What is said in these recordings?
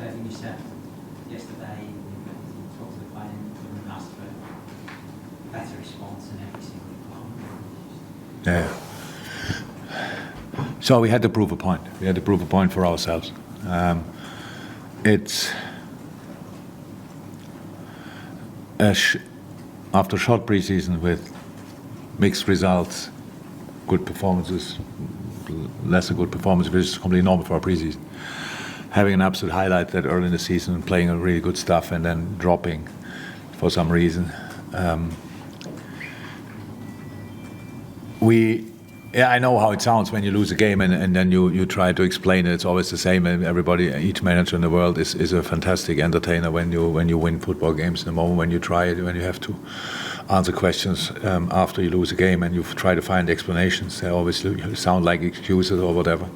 I think you said yesterday, you talked to the client and asked for better response in every single point. Yeah. So we had to prove a point. We had to prove a point for ourselves. It's after short preseason with mixed results, good performances, lesser good performances, which is completely normal for our preseason. Having an absolute highlight that early in the season, playing a really good stuff, and then dropping for some reason. I know how it sounds when you lose a game and then you try to explain it. It's always the same. Everybody, each manager in the world is a fantastic entertainer when you win football games. In the moment when you try it, when you have to answer questions after you lose a game and you try to find explanations, they always sound like excuses or whatever.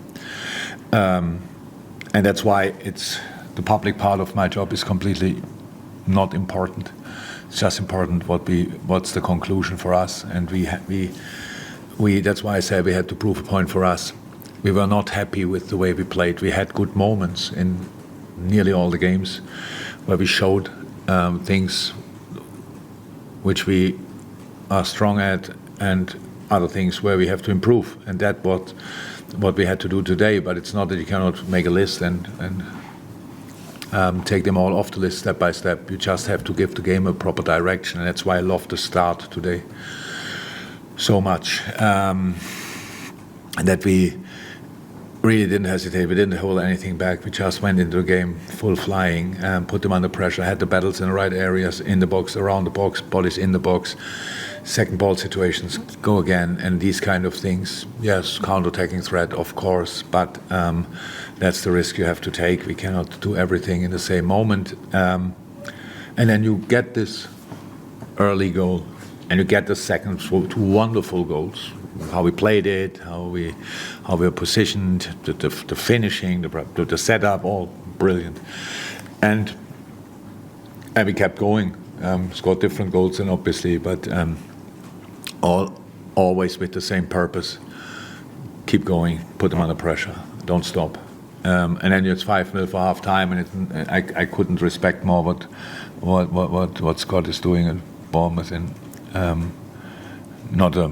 And that's why it's the public part of my job is completely not important. It's just important what's the conclusion for us, and we that's why I say we had to prove a point for us. We were not happy with the way we played. We had good moments in nearly all the games where we showed things which we are strong at and other things where we have to improve. And that's what we had to do today. But it's not that you cannot make a list and take them all off the list step by step. You just have to give the game a proper direction. And that's why I love the start today so much, and that we really didn't hesitate. We didn't hold anything back. We just went into the game full flying, put them under pressure, had the battles in the right areas, in the box, around the box, bodies in the box, second ball situations, go again, and these kind of things. Yes, counter-attacking threat, of course, but that's the risk you have to take. We cannot do everything in the same moment. And then you get this early goal, and you get the second, two wonderful goals. How we played it, how we were positioned, the finishing, the setup, all brilliant. And we kept going, scored different goals, and obviously, but always with the same purpose: keep going, put them under pressure, don't stop. And then it's 5-0 for half time, and I couldn't respect more what Scott is doing at Bournemouth in. Not the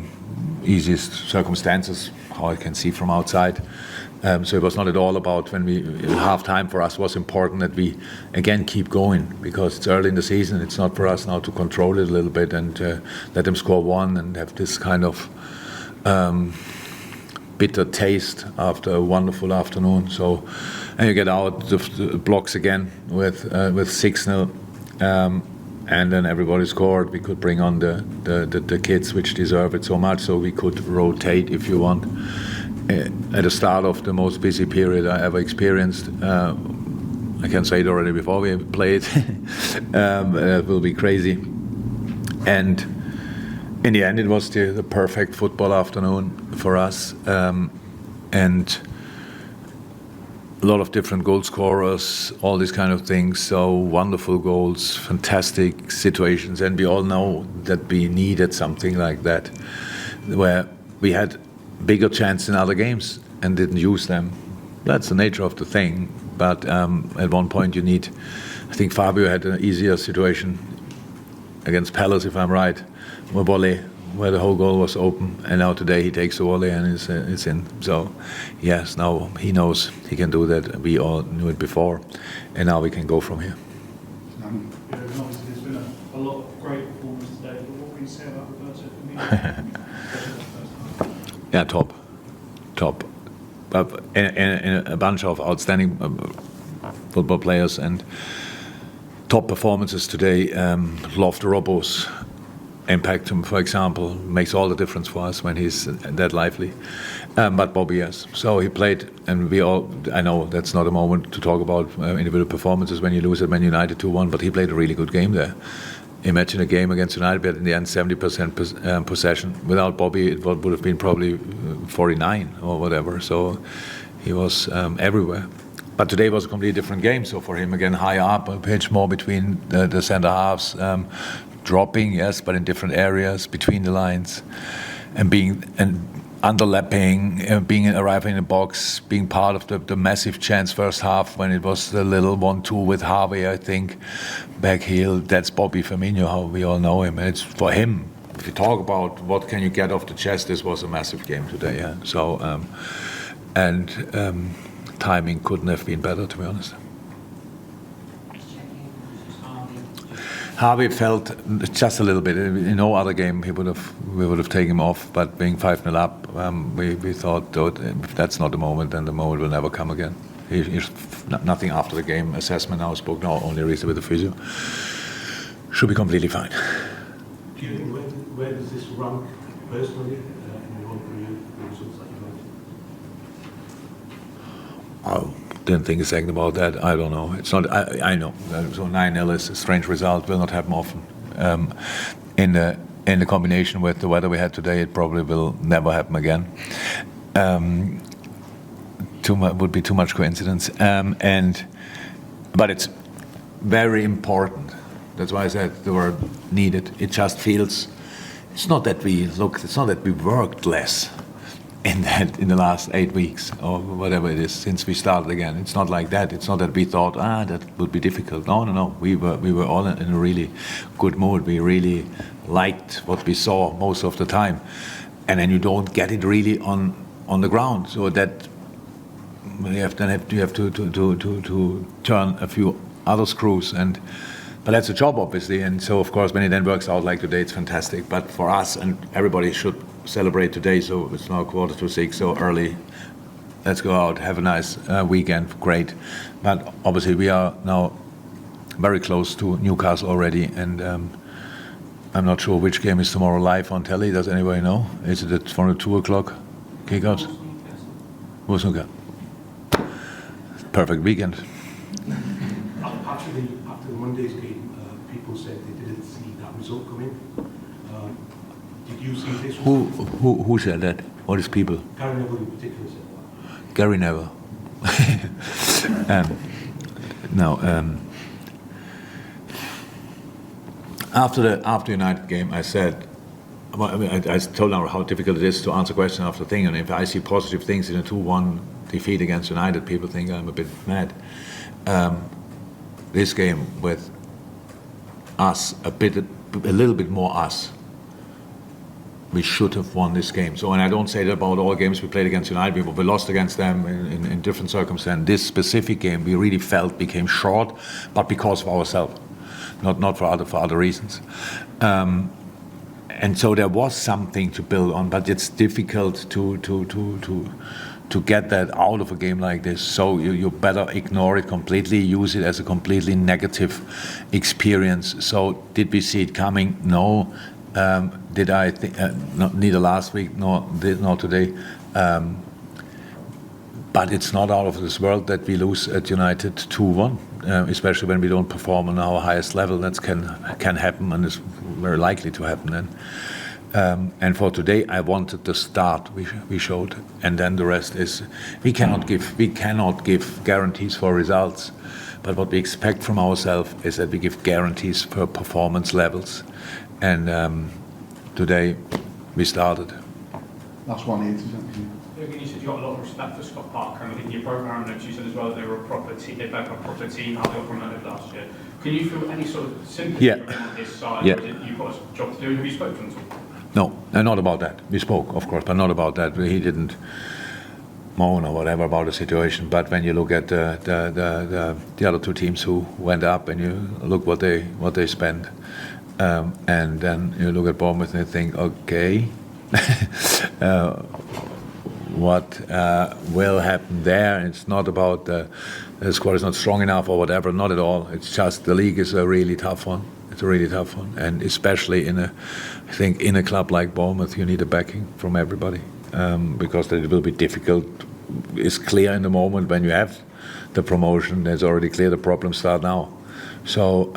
easiest circumstances, how I can see from outside. So it was not at all about when half-time for us was important that we again keep going, because it's early in the season. It's not for us now to control it a little bit and let them score one and have this kind of bitter taste after a wonderful afternoon. So, and you get out the blocks again with 6-0. And then everybody scored. We could bring on the kids which deserve it so much, so we could rotate if you want. At the start of the most busy period I ever experienced, I can say it already before we played, it will be crazy. And in the end it was the perfect football afternoon for us, and a lot of different goal scorers, all these kind of things. So wonderful goals, fantastic situations, and we all know that we needed something like that, where we had bigger chance in other games and didn't use them. That's the nature of the thing. But at one point you need. I think Fabio had an easier situation against Palace, if I'm right, where the whole goal was open, and now today he takes the volley and it's in. So yes, now he knows he can do that. We all knew it before, and now we can go from here. Obviously there's been a lot of great performance today, but what can you say about Roberto Firmino? Yeah, top. In a bunch of outstanding football players and top performances today. Loftus-Robo's impact, for example, makes all the difference for us when he's that lively. But Bobby, yes. So he played, and I know that's not a moment to talk about individual performances when you lose at Man United 2-1, but he played a really good game there. Imagine a game against United, we had in the end 70% possession. Without Bobby, it would have been probably 49 or whatever. So he was everywhere. But today was a completely different game. So for him, again, high up, a pitch more between the centre halves, dropping, yes, but in different areas between the lines, and underlapping, arriving in the box, being part of the massive chance first half when it was the little 1-2 with Harvey, I think, back heel. That's Bobby Firmino, how we all know him. And it's for him. If you talk about what can you get off the chest, this was a massive game today. Yeah. So, timing couldn't have been better, to be honest. Harvey felt just a little bit. In no other game we would have taken him off. But being 5-0 up, we thought if that's not the moment, then the moment will never come again. He's nothing after the game assessment now. Spoke now only recently with the physio. Should be completely fine. Do you think where does this rank personally in your own career, the results that you made? I didn't think a second about that. I don't know. It's not. I know. So 9-0 is a strange result. Will not happen often. In the combination with the weather we had today, it probably will never happen again. Would be too much coincidence. But it's very important. That's why I said the word needed. It just feels. It's not that we worked less in the last 8 weeks or whatever it is since we started again. It's not like that. It's not that we thought that would be difficult. No. We were all in a really good mood. We really liked what we saw most of the time, and then you don't get it really on the ground. So that you have to turn a few other screws But that's a job, obviously, and so of course when it then works out like today, it's fantastic. But for us, and everybody should celebrate today, so it's now 5:45, so early. Let's go out, have a nice weekend, great. But obviously we are now very close to Newcastle already, and I'm not sure which game is tomorrow live on telly. Does anybody know? Is it from the 2 o'clock kickoffs? Newcastle. Perfect weekend. After the Monday's game, people said they didn't see that result coming. Did you see this? Who said that? What is people? Gary Neville in particular said that. Gary Neville. After the United game, I said, I told now how difficult it is to answer questions after thing, and if I see positive things in a 2-1 defeat against United, people think I'm a bit mad. This game with us, a little bit more us. We should have won this game. So, and I don't say that about all games we played against United, but we lost against them in different circumstances. This specific game, we really felt became short, but because of ourselves, not for other reasons. And so there was something to build on, but it's difficult to get that out of a game like this. So you better ignore it completely, use it as a completely negative experience. So did we see it coming? No. Did I think neither last week nor today? But it's not out of this world that we lose at United 2-1, especially when we don't perform on our highest level. That can happen, and is very likely to happen then. And for today, I wanted the start we showed, and then the rest is we cannot give guarantees for results, but what we expect from ourselves is that we give guarantees for performance levels, and today we started. Last one, Ian. Jürgen, you said you got a lot of respect for Scott Parker, and I think in your programme notes you said as well that they were a proper team, how they were promoted last year. Can you feel any sort of sympathy for him on his side, or is it you've got a job to do? Have you spoken to him at all? No, not about that. We spoke, of course, but not about that. He didn't moan or whatever about the situation. But when you look at the other two teams who went up, and you look what they spent, and then you look at Bournemouth and you think, okay, what will happen there? It's not about the squad is not strong enough or whatever. Not at all. It's just the league is a really tough one. It's a really tough one, and especially I think in a club like Bournemouth, you need a backing from everybody, because it will be difficult. It's clear in the moment when you have the promotion. It's already clear the problems start now. So,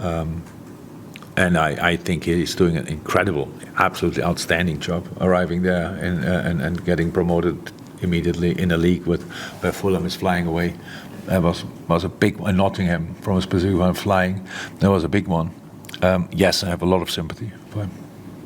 and I think he's doing an incredible, absolutely outstanding job arriving there and getting promoted immediately in a league where Fulham is flying away. That was a big one. Nottingham, from a specific one, flying. That was a big one. Yes, I have a lot of sympathy for him.